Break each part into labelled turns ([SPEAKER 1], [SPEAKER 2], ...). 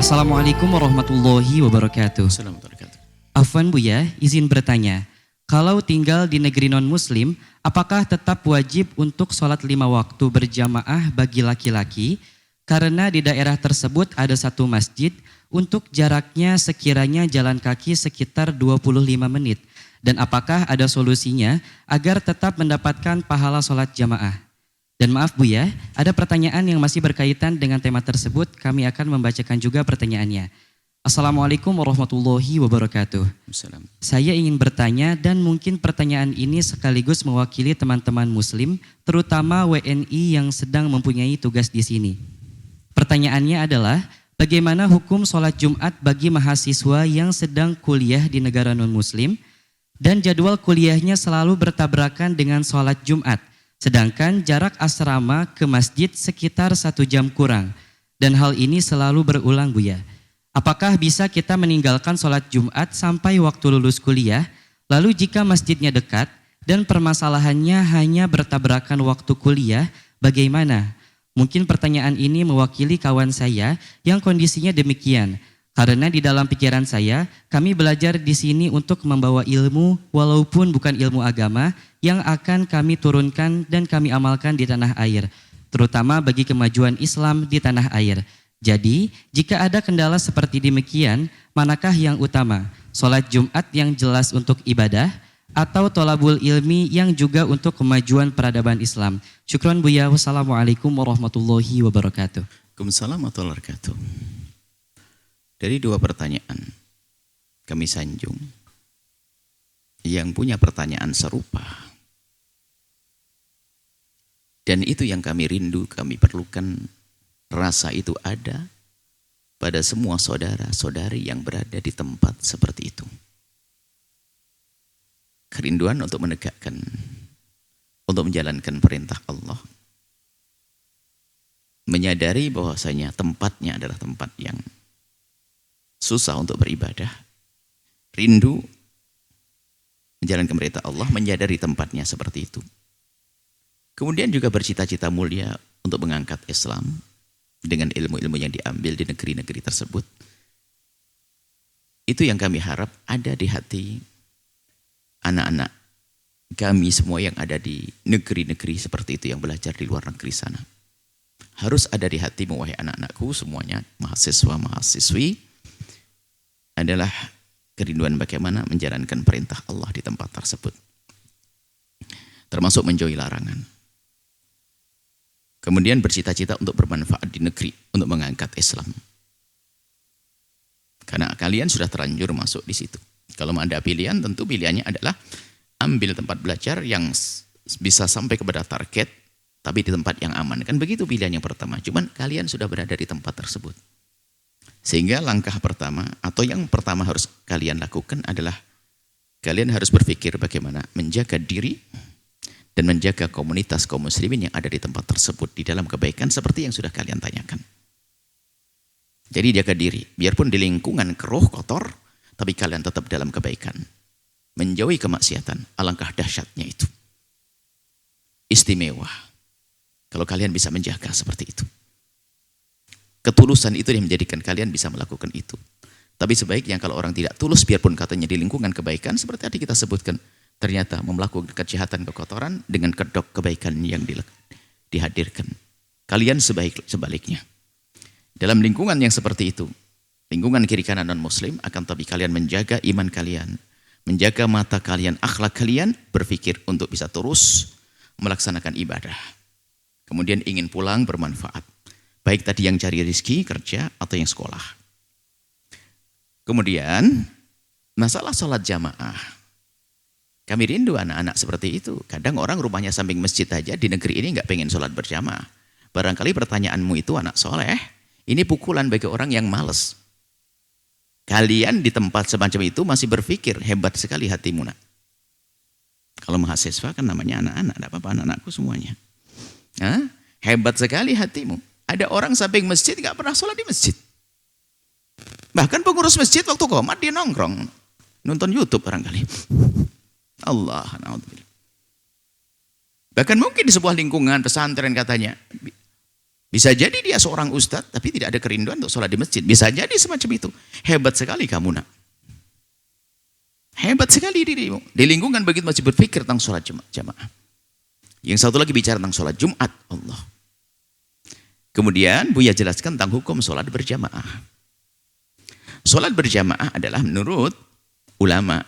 [SPEAKER 1] Assalamualaikum warahmatullahi wabarakatuh.
[SPEAKER 2] Assalamualaikum warahmatullahi wabarakatuh.
[SPEAKER 1] Afwan Buya, izin bertanya. Kalau tinggal di negeri non-muslim, apakah tetap wajib untuk sholat 5 waktu berjamaah bagi laki-laki? Karena di daerah tersebut ada satu masjid, untuk jaraknya sekiranya jalan kaki sekitar 25 menit. Dan apakah ada solusinya agar tetap mendapatkan pahala sholat jamaah? Dan maaf Buya, ada pertanyaan yang masih berkaitan dengan tema tersebut, kami akan membacakan juga pertanyaannya. Assalamualaikum warahmatullahi wabarakatuh.
[SPEAKER 2] Assalam.
[SPEAKER 1] Saya ingin bertanya dan mungkin pertanyaan ini sekaligus mewakili teman-teman muslim, terutama WNI yang sedang mempunyai tugas di sini. Pertanyaannya adalah, bagaimana hukum sholat Jumat bagi mahasiswa yang sedang kuliah di negara non-muslim dan jadwal kuliahnya selalu bertabrakan dengan sholat Jumat, sedangkan jarak asrama ke masjid sekitar 1 jam kurang, dan hal ini selalu berulang Buya. Apakah bisa kita meninggalkan sholat Jumat sampai waktu lulus kuliah, lalu jika masjidnya dekat dan permasalahannya hanya bertabrakan waktu kuliah, bagaimana? Mungkin pertanyaan ini mewakili kawan saya yang kondisinya demikian. Karena di dalam pikiran saya, kami belajar di sini untuk membawa ilmu walaupun bukan ilmu agama yang akan kami turunkan dan kami amalkan di tanah air, terutama bagi kemajuan Islam di tanah air. Jadi, jika ada kendala seperti demikian, manakah yang utama? Sholat Jumat yang jelas untuk ibadah atau tolabul ilmi yang juga untuk kemajuan peradaban Islam? Syukran Buya, wassalamualaikum warahmatullahi wabarakatuh.
[SPEAKER 2] Waalaikumsalam warahmatullahi wabarakatuh. Dari 2 pertanyaan kami sanjung yang punya pertanyaan serupa. Dan itu yang kami rindu, kami perlukan. Rasa itu ada pada semua saudara-saudari yang berada di tempat seperti itu. Kerinduan untuk menegakkan, untuk menjalankan perintah Allah. Menyadari bahwasanya tempatnya adalah tempat yang susah untuk beribadah. Rindu menjalankan perintah Allah, menyadari tempatnya seperti itu. Kemudian juga bercita-cita mulia untuk mengangkat Islam dengan ilmu-ilmu yang diambil di negeri-negeri tersebut. Itu yang kami harap ada di hati anak-anak kami semua yang ada di negeri-negeri seperti itu, yang belajar di luar negeri sana. Harus ada di hatimu, wahai anak-anakku semuanya, mahasiswa-mahasiswi, adalah kerinduan bagaimana menjalankan perintah Allah di tempat tersebut. Termasuk menjauhi larangan. Kemudian bercita-cita untuk bermanfaat di negeri, untuk mengangkat Islam. Karena kalian sudah terlanjur masuk di situ. Kalau ada pilihan, tentu pilihannya adalah ambil tempat belajar yang bisa sampai kepada target, tapi di tempat yang aman. Kan begitu pilihan yang pertama. Cuman kalian sudah berada di tempat tersebut. Sehingga langkah pertama, atau yang pertama harus kalian lakukan adalah kalian harus berpikir bagaimana menjaga diri dan menjaga komunitas kaum muslimin yang ada di tempat tersebut di dalam kebaikan seperti yang sudah kalian tanyakan. Jadi jaga diri, biarpun di lingkungan keruh, kotor, tapi kalian tetap dalam kebaikan. Menjauhi kemaksiatan, alangkah dahsyatnya itu. Istimewa kalau kalian bisa menjaga seperti itu. Ketulusan itu yang menjadikan kalian bisa melakukan itu. Tapi sebaiknya kalau orang tidak tulus, biarpun katanya di lingkungan kebaikan, seperti tadi kita sebutkan, ternyata melakukan kejahatan, kekotoran dengan kedok kebaikan yang dihadirkan. Kalian sebaliknya. Dalam lingkungan yang seperti itu, lingkungan kiri kanan non-muslim, akan tapi kalian menjaga iman kalian, menjaga mata kalian, akhlak kalian, berpikir untuk bisa terus melaksanakan ibadah. Kemudian ingin pulang bermanfaat. Baik tadi yang cari rezeki, kerja, atau yang sekolah. Kemudian, masalah sholat jamaah. Kami rindu anak-anak seperti itu. Kadang orang rumahnya samping masjid aja, di negeri ini nggak pengen sholat berjamaah. Barangkali pertanyaanmu itu anak soleh, ini pukulan bagi orang yang males. Kalian di tempat semacam itu masih berpikir, hebat sekali hatimu nak. Kalau mahasiswa kan namanya anak-anak, tidak apa-apa anak-anakku semuanya. Hah? Hebat sekali hatimu. Ada orang samping masjid nggak pernah sholat di masjid. Bahkan pengurus masjid waktu qomat dia nongkrong, nonton YouTube barangkali. Allah, naudzubillah. Bahkan mungkin di sebuah lingkungan pesantren katanya, Bisa jadi dia seorang ustadz, tapi tidak ada kerinduan untuk sholat di masjid. Bisa jadi semacam itu. Hebat sekali kamu nak. Hebat sekali dirimu. Di lingkungan begitu masih berpikir tentang sholat jamaah. Yang satu lagi bicara tentang sholat Jumat. Allah. Kemudian Buya jelaskan tentang hukum sholat berjamaah. Sholat berjamaah adalah menurut ulama.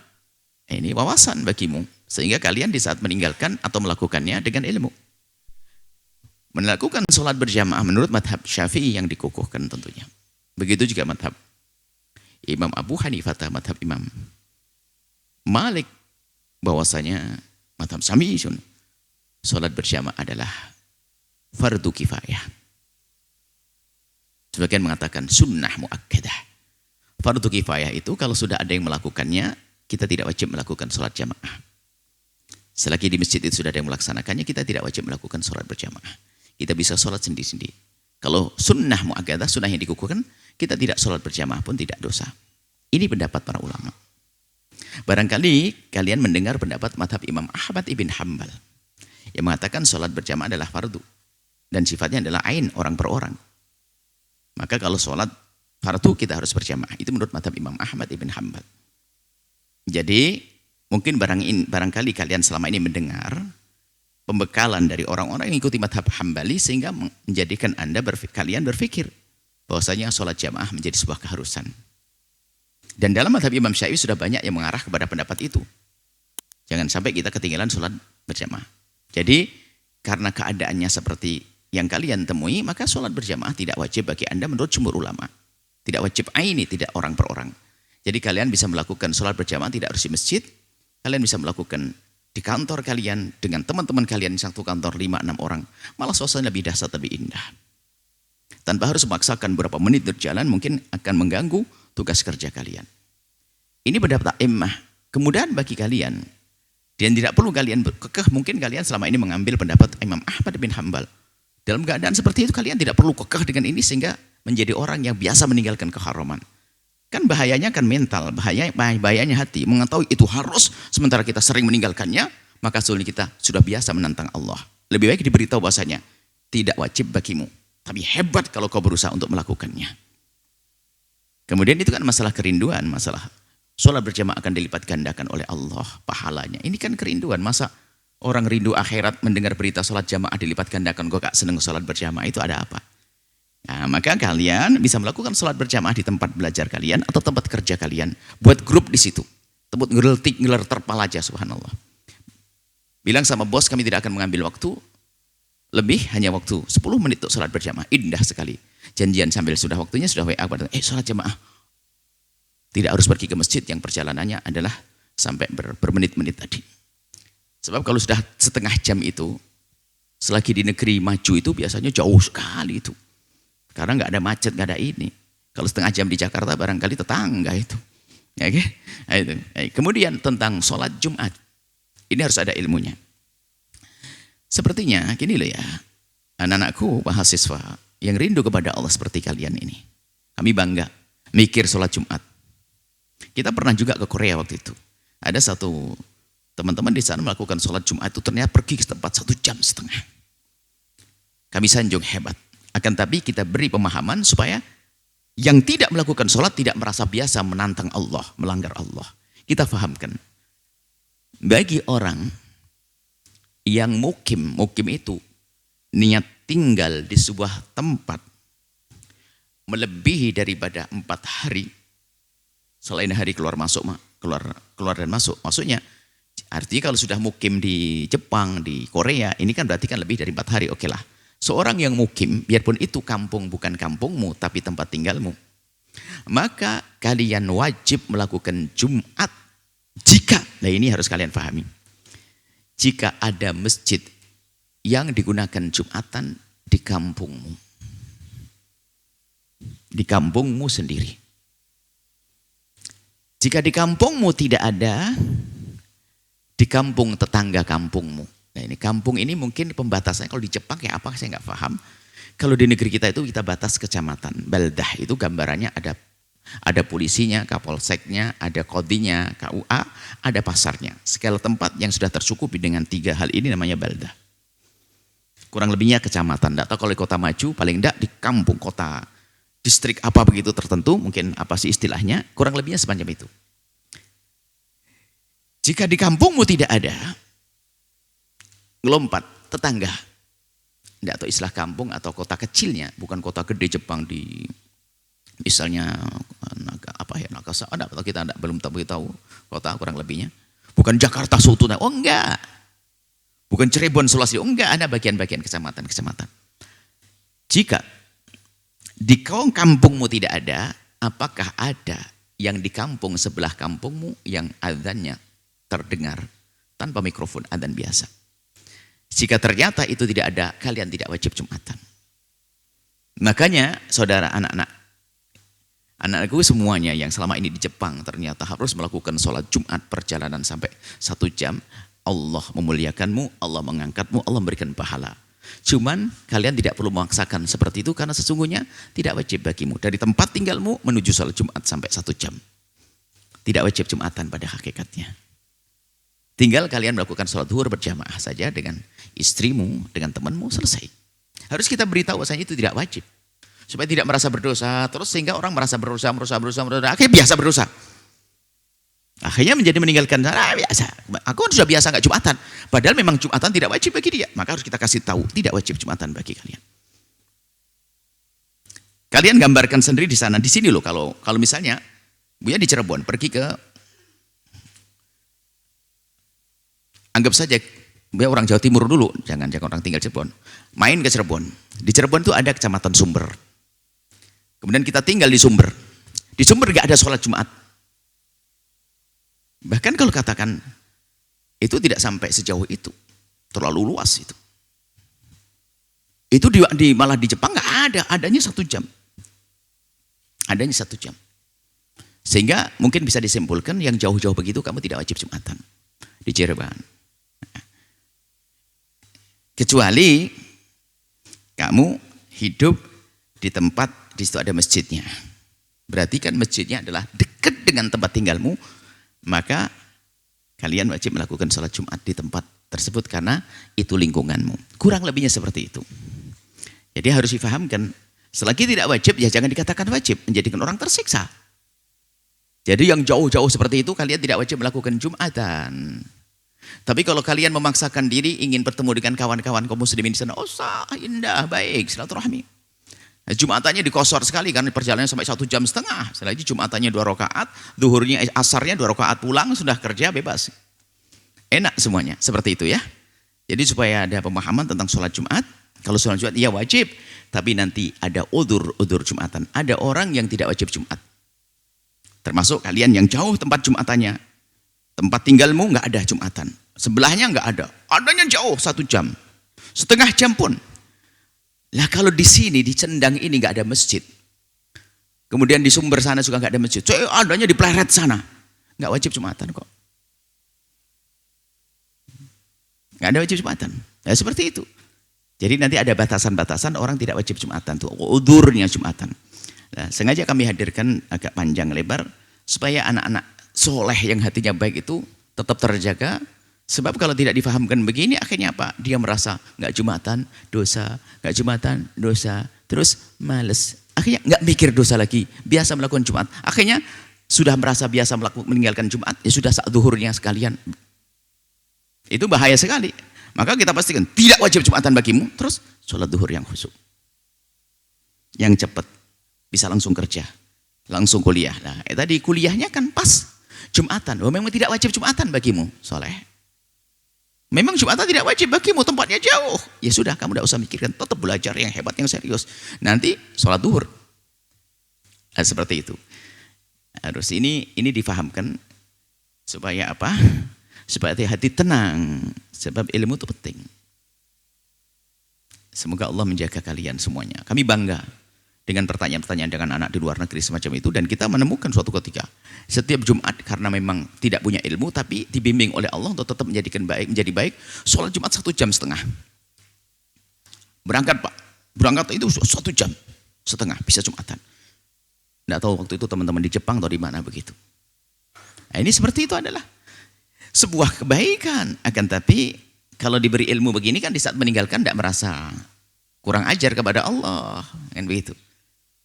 [SPEAKER 2] Ini wawasan bagimu. Sehingga kalian di saat meninggalkan atau melakukannya dengan ilmu. Melakukan sholat berjamaah menurut madhab Syafi'i yang dikukuhkan tentunya. Begitu juga madhab Imam Abu Hanifah, madhab Imam Malik, bahwasanya madhab Syafi'i sholat berjamaah adalah fardu kifayah. Sebagian mengatakan sunnah muakkadah. Fardu kifayah itu kalau sudah ada yang melakukannya, kita tidak wajib melakukan sholat jamaah. Selagi di masjid itu sudah ada yang melaksanakannya, kita tidak wajib melakukan sholat berjamaah. Kita bisa sholat sendiri-sendiri. Kalau sunnah muakkadah, sunnah yang dikukuhkan, kita tidak sholat berjamaah pun tidak dosa. Ini pendapat para ulama. Barangkali kalian mendengar pendapat madhab Imam Ahmad ibn Hanbal yang mengatakan sholat berjamaah adalah fardu dan sifatnya adalah ain, orang per orang. Maka kalau sholat fardu kita harus berjamaah. Itu menurut madhab Imam Ahmad ibn Hanbal. Jadi mungkin barangkali kalian selama ini mendengar pembekalan dari orang-orang yang ikuti madhab Hambali sehingga menjadikan kalian berpikir bahwasanya sholat jamaah menjadi sebuah keharusan. Dan dalam madhab Imam Syafi'i sudah banyak yang mengarah kepada pendapat itu. Jangan sampai kita ketinggalan sholat berjamaah. Jadi karena keadaannya seperti yang kalian temui, maka sholat berjamaah tidak wajib bagi Anda menurut jumhur ulama. Tidak wajib aini, tidak orang per orang. Jadi kalian bisa melakukan sholat berjamaah tidak harus di masjid. Kalian bisa melakukan di kantor kalian, dengan teman-teman kalian satu kantor 5-6 orang, malah suasana lebih dahsyat, lebih indah. Tanpa harus memaksakan beberapa menit berjalan, mungkin akan mengganggu tugas kerja kalian. Ini pendapat a'immah. Kemudian bagi kalian, dan tidak perlu kalian kekeh, mungkin kalian selama ini mengambil pendapat Imam Ahmad bin Hanbal. Dalam keadaan seperti itu kalian tidak perlu kekeh dengan ini sehingga menjadi orang yang biasa meninggalkan keharaman. Kan bahayanya kan mental, bahayanya hati. Mengetahui itu harus, sementara kita sering meninggalkannya, maka kita sudah biasa menantang Allah. Lebih baik diberitahu bahasanya, tidak wajib bagimu. Tapi hebat kalau kau berusaha untuk melakukannya. Kemudian itu kan masalah kerinduan, masalah sholat berjamaah akan dilipat gandakan oleh Allah pahalanya. Ini kan kerinduan, masa orang rindu akhirat mendengar berita sholat jamaah dilipat gandakan, kok gak seneng sholat berjamaah, itu ada apa? Nah, maka kalian bisa melakukan sholat berjamaah di tempat belajar kalian atau tempat kerja kalian. Buat grup di situ. Tempat ngeler terpal aja, subhanallah. Bilang sama bos, kami tidak akan mengambil waktu lebih, hanya waktu 10 menit untuk sholat berjamaah. Indah sekali. Janjian sambil sudah waktunya, sudah WA, sholat jamaah. Tidak harus pergi ke masjid yang perjalanannya adalah sampai bermenit-menit tadi. Sebab kalau sudah setengah jam itu, selagi di negeri maju itu biasanya jauh sekali itu. Karena nggak ada macet, nggak ada ini. Kalau setengah jam di Jakarta barangkali tetangga itu. Ya, okay? Nah, itu. Kemudian tentang sholat Jumat. Ini harus ada ilmunya. Sepertinya gini loh ya. Anak-anakku mahasiswa yang rindu kepada Allah seperti kalian ini. Kami bangga mikir sholat Jumat. Kita pernah juga ke Korea waktu itu. Ada satu teman-teman di sana melakukan sholat Jumat itu ternyata pergi ke tempat 1,5 jam. Kami sanjung hebat. Akan tapi kita beri pemahaman supaya yang tidak melakukan sholat tidak merasa biasa menantang Allah, melanggar Allah. Kita fahamkan. Bagi orang yang mukim itu niat tinggal di sebuah tempat melebihi daripada 4 hari, selain hari keluar dan masuk. Maksudnya artinya kalau sudah mukim di Jepang, di Korea, ini kan berarti kan lebih dari 4 hari, oke lah. Seorang yang mukim, biarpun itu kampung bukan kampungmu, tapi tempat tinggalmu, maka kalian wajib melakukan Jumat jika, nah ini harus kalian pahami, jika ada masjid yang digunakan Jumatan di kampungmu. Di kampungmu sendiri. Jika di kampungmu tidak ada, di kampung tetangga kampungmu. Nah ini kampung ini mungkin pembatasannya kalau di Jepang kayak apa saya nggak paham. Kalau di negeri kita itu kita batas kecamatan. Baldah itu gambarannya ada polisinya, kapolseknya, ada kodinya, KUA, ada pasarnya. Segala tempat yang sudah tercukupi dengan 3 hal ini namanya baldah. Kurang lebihnya kecamatan. Tidak tahu kalau di kota maju, paling tidak di kampung kota, distrik apa begitu tertentu, mungkin apa sih istilahnya, kurang lebihnya semacam itu. Jika di kampungmu tidak ada, ngelompat tetangga. Tidak tahu istilah kampung atau kota kecilnya, bukan kota gede Jepang di misalnya Nagasa, atau kita belum tahu kota kurang lebihnya. Bukan Jakarta seutuhnya, oh enggak. Bukan Cirebon, Sulawesi, oh enggak, ada bagian-bagian kecamatan-kecamatan. Jika di kampungmu tidak ada, apakah ada yang di kampung sebelah kampungmu yang adzannya terdengar tanpa mikrofon adzan biasa? Jika ternyata itu tidak ada, kalian tidak wajib Jumatan. Makanya saudara anak-anakku semuanya yang selama ini di Jepang ternyata harus melakukan sholat Jumat perjalanan sampai 1 jam. Allah memuliakanmu, Allah mengangkatmu, Allah memberikan pahala. Cuman kalian tidak perlu memaksakan seperti itu karena sesungguhnya tidak wajib bagimu. Dari tempat tinggalmu menuju sholat Jumat sampai 1 jam. Tidak wajib Jumatan pada hakikatnya. Tinggal kalian melakukan sholat zuhur berjamaah saja dengan istrimu, dengan temanmu, selesai. Harus kita beritahu bahwasanya itu tidak wajib. Supaya tidak merasa berdosa, terus sehingga orang merasa berdosa, akhirnya biasa berdosa. Akhirnya menjadi meninggalkan biasa. Aku sudah biasa nggak Jumatan. Padahal memang Jumatan tidak wajib bagi dia. Maka harus kita kasih tahu tidak wajib Jumatan bagi kalian. Kalian gambarkan sendiri di sana, di sini loh. Kalau misalnya Buya di Cirebon pergi ke, anggap saja Buya orang Jawa Timur dulu, jangan orang tinggal Cirebon. Main ke Cirebon. Di Cirebon itu ada kecamatan Sumber. Kemudian kita tinggal di Sumber. Di Sumber nggak ada sholat Jumat. Bahkan kalau katakan itu tidak sampai sejauh itu, terlalu luas itu. Itu malah di Jepang nggak ada, adanya 1 jam. Adanya 1 jam. Sehingga mungkin bisa disimpulkan yang jauh-jauh begitu kamu tidak wajib Jumatan di Cirebon. Kecuali kamu hidup di tempat di situ ada masjidnya. Berarti kan masjidnya adalah dekat dengan tempat tinggalmu. Maka kalian wajib melakukan sholat Jumat di tempat tersebut karena itu lingkunganmu. Kurang lebihnya seperti itu. Jadi harus difahamkan, selagi tidak wajib ya jangan dikatakan wajib, menjadikan orang tersiksa. Jadi yang jauh-jauh seperti itu kalian tidak wajib melakukan Jumatan. Tapi kalau kalian memaksakan diri ingin bertemu dengan kawan-kawan kaum muslimin di sana, oh indah, baik, silaturahmi. Nah, Jumatannya dikosor sekali karena perjalanannya sampai 1,5 jam. Selagi Jumatannya 2 rakaat, zuhurnya, asarnya 2 rakaat, pulang sudah kerja bebas. Enak semuanya, seperti itu ya. Jadi supaya ada pemahaman tentang sholat Jumat. Kalau sholat Jumat ya wajib, tapi nanti ada udzur Jumatan. Ada orang yang tidak wajib Jumat. Termasuk kalian yang jauh tempat Jumatannya. Tempat tinggalmu nggak ada Jumatan. Sebelahnya nggak ada. Adanya jauh 1 jam. Setengah jam pun. Lah kalau di sini, di Cendang ini nggak ada masjid. Kemudian di Sumber sana juga nggak ada masjid. So, adanya di Pleret sana. Nggak wajib Jumatan kok. Nggak ada wajib Jumatan. Ya seperti itu. Jadi nanti ada batasan-batasan orang tidak wajib Jumatan. Tuh udurnya Jumatan. Nah, sengaja kami hadirkan agak panjang lebar. Supaya anak-anak soleh yang hatinya baik itu tetap terjaga. Sebab kalau tidak difahamkan begini akhirnya apa? Dia merasa nggak Jumatan, dosa, nggak Jumatan, dosa, terus males. Akhirnya nggak mikir dosa lagi, biasa melakukan Jumat. Akhirnya sudah merasa biasa meninggalkan Jumat, ya sudah saat zuhurnya sekalian. Itu bahaya sekali. Maka kita pastikan tidak wajib Jumatan bagimu, terus sholat zuhur yang khusyuk. Yang cepat, bisa langsung kerja, langsung kuliah. Nah, tadi kuliahnya kan pas Jumatan. Oh, memang tidak wajib Jumatan bagimu, soleh. Memang Jumatan tidak wajib bagimu, tempatnya jauh. Ya sudah, kamu tidak usah mikirkan, tetap belajar yang hebat, yang serius. Nanti sholat zuhur. Nah, seperti itu. Harus ini difahamkan supaya apa? Supaya hati tenang. Sebab ilmu itu penting. Semoga Allah menjaga kalian semuanya. Kami bangga dengan pertanyaan-pertanyaan dengan anak di luar negeri semacam itu. Dan kita menemukan suatu ketika. Setiap Jumat karena memang tidak punya ilmu tapi dibimbing oleh Allah untuk tetap menjadi baik. Sholat Jumat 1,5 jam. Berangkat Pak. Berangkat itu 1,5 jam. Bisa Jumatan. Tidak tahu waktu itu teman-teman di Jepang atau di mana begitu. Nah, ini seperti itu adalah sebuah kebaikan. Akan tapi Kalau diberi ilmu begini kan di saat meninggalkan tidak merasa kurang ajar kepada Allah. Kan begitu.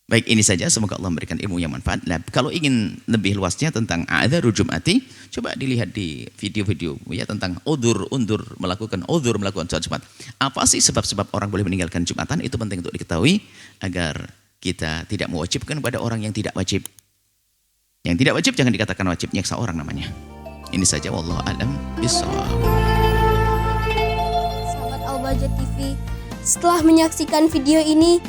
[SPEAKER 2] Baik, ini saja, semoga Allah memberikan ilmu yang manfaat. Nah, kalau ingin lebih luasnya tentang a'dzarul jum'ati, coba dilihat di video-video ya tentang melakukan sholat Jumat. Apa sih sebab-sebab orang boleh meninggalkan Jumatan? Itu penting untuk diketahui agar kita tidak mewajibkan kepada orang yang tidak wajib. Yang tidak wajib jangan dikatakan wajib, nyeksa orang namanya. Ini saja, wallahu a'lam bishawab.
[SPEAKER 3] Sahabat Al-Bahjah TV, setelah menyaksikan video ini,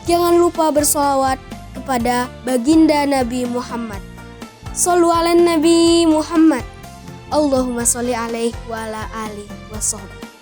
[SPEAKER 3] jangan lupa bersolawat kepada baginda Nabi Muhammad. Shollu ala Nabi Muhammad. Allahumma sholli alaihi wa ala alihi wa sahbihi.